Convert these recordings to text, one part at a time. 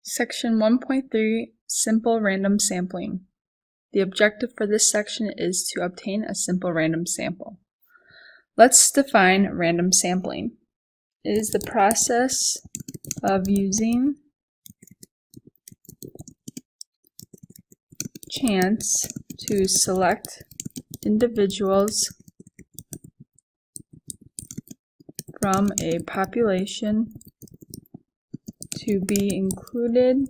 Section 1.3 Simple Random Sampling. The objective for this section is to obtain a simple random sample. Let's define random sampling. It is the process of using chance to select individuals from a population to be included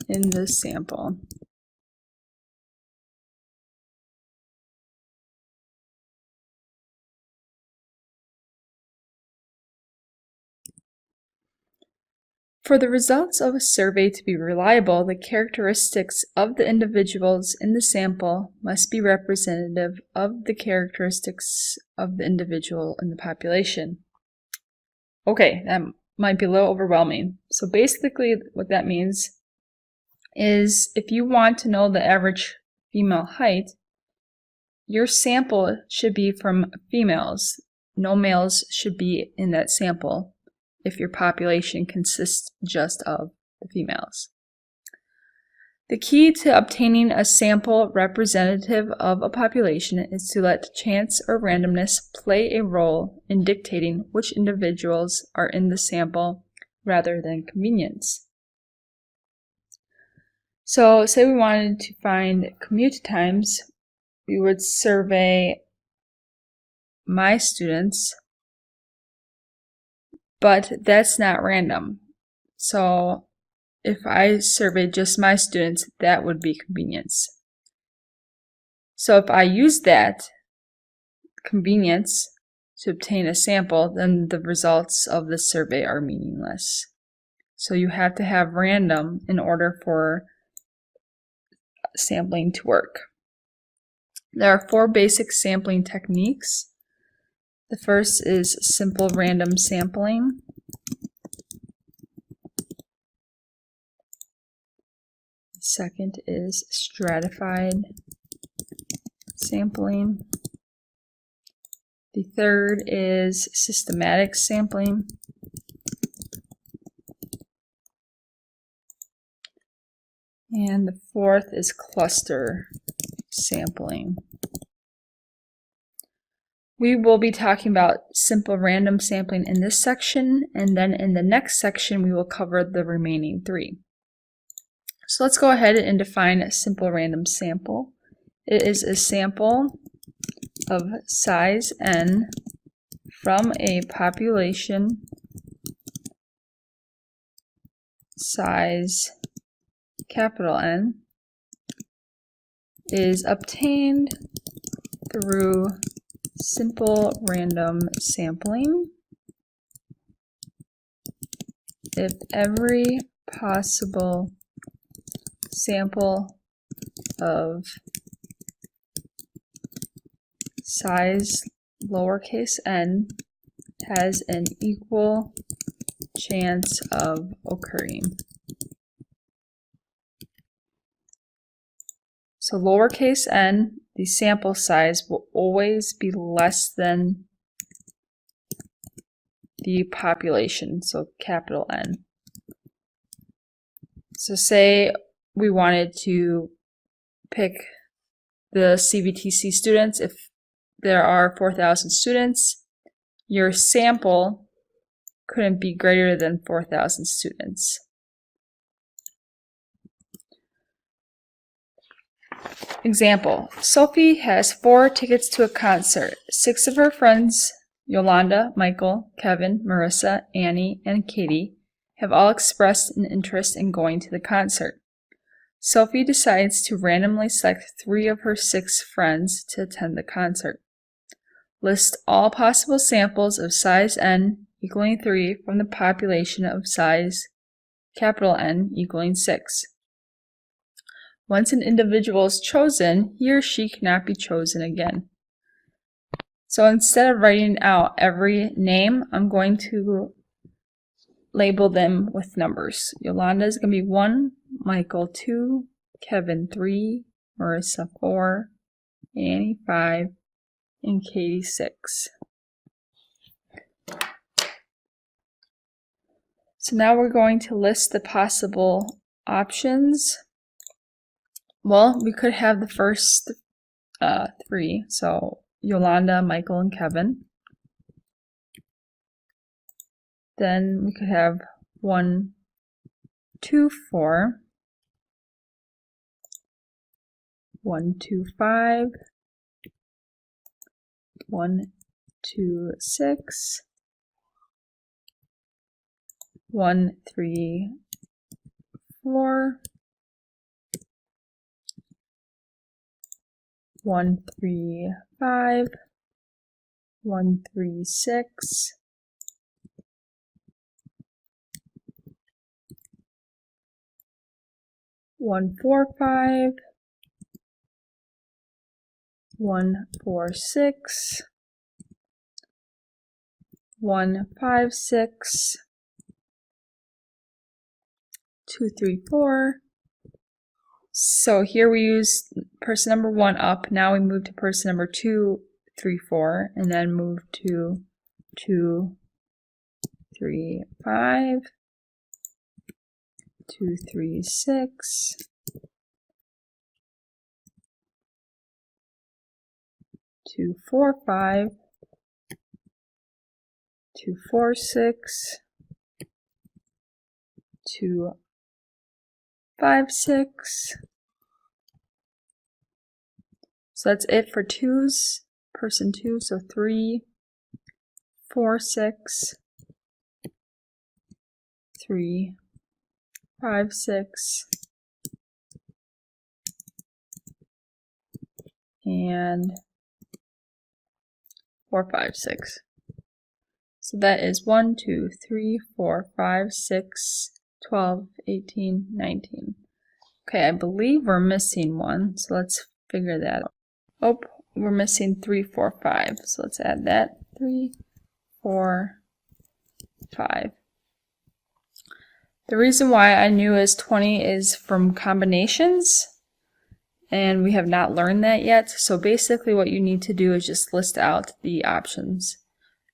in the sample. For the results of a survey to be reliable, the characteristics of the individuals in the sample must be representative of the characteristics of the individual in the population. Okay, that might be a little overwhelming. So basically what that means is if you want to know the average female height, your sample should be from females. No males should be in that sample if your population consists just of the females. The key to obtaining a sample representative of a population is to let chance or randomness play a role in dictating which individuals are in the sample rather than convenience. So say we wanted to find commute times, we would survey my students, but that's not random. So if I surveyed just my students, that would be convenience. So if I use that convenience to obtain a sample, then the results of the survey are meaningless. So you have to have random in order for sampling to work. There are 4 basic sampling techniques. The first is simple random sampling. The second is stratified sampling. The third is systematic sampling. And the fourth is cluster sampling. We will be talking about simple random sampling in this section, and then in the next section we will cover the remaining 3. So let's go ahead and define a simple random sample. It is a sample of size n from a population size capital N is obtained through simple random sampling if every possible sample of size lowercase n has an equal chance of occurring. So lowercase n, the sample size will always be less than the population, so capital N. So say we wanted to pick the CVTC students. If there are 4,000 students, your sample couldn't be greater than 4,000 students. Example, Sophie has 4 tickets to a concert. 6 of her friends, Yolanda, Michael, Kevin, Marissa, Annie, and Katie, have all expressed an interest in going to the concert. Sophie decides to randomly select 3 of her 6 friends to attend the concert. List all possible samples of size n equaling 3 from the population of size capital N equaling 6. Once an individual is chosen, he or she cannot be chosen again. So instead of writing out every name, I'm going to label them with numbers. Yolanda is going to be 1, Michael 2, Kevin 3, Marissa 4, Annie 5, and Katie 6. So now we're going to list the possible options. Well, we could have the first three, so Yolanda, Michael, and Kevin. Then we could have 1, 2, 4, 1, 2, 5, 1, 2, 6, 1, 3, 4, 1, 3, 5, 1, 3, 6, 1, 4, 5, 1, 4, 6, 1, 5, 6, 2, 3, 4. So here we use person number 1 up. Now we move to person number 2, 3, 4, and then move to 2, 3, 5, 2, 3, 6, 2, 4, 5, 2, 4, 6, 2, 5, 6. So that's it for 2's, person 2, so 3, 4, 6, 3, 5, 6, and 4, 5, 6. So that is 1, 2, 3, 4, 5, 6, 12, 18, 19. Okay, I believe we're missing one, so let's figure that out. Oh, we're missing 3, 4, 5. So let's add that. 3, 4, 5. The reason why I knew is 20 is from combinations, and we have not learned that yet. So basically what you need to do is just list out the options.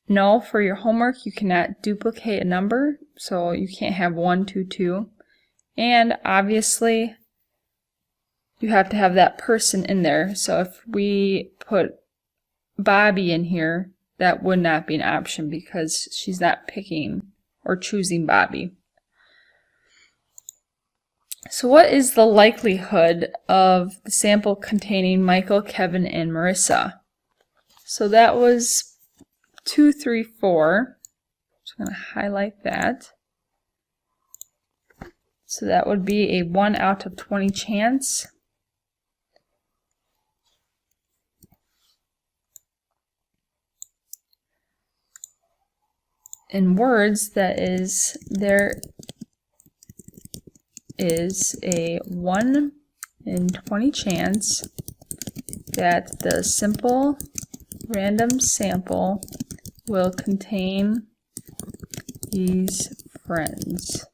No, for your homework you cannot duplicate a number, so you can't have 1, 2, 2. And obviously you have to have that person in there. So if we put Bobby in here, that would not be an option because she's not picking or choosing Bobby. So what is the likelihood of the sample containing Michael, Kevin, and Marissa? So that was 2, 3, 4. Just going to highlight that. So that would be a 1 out of 20 chance. In words, that is, there is a 1 in 20 chance that the simple random sample will contain these friends.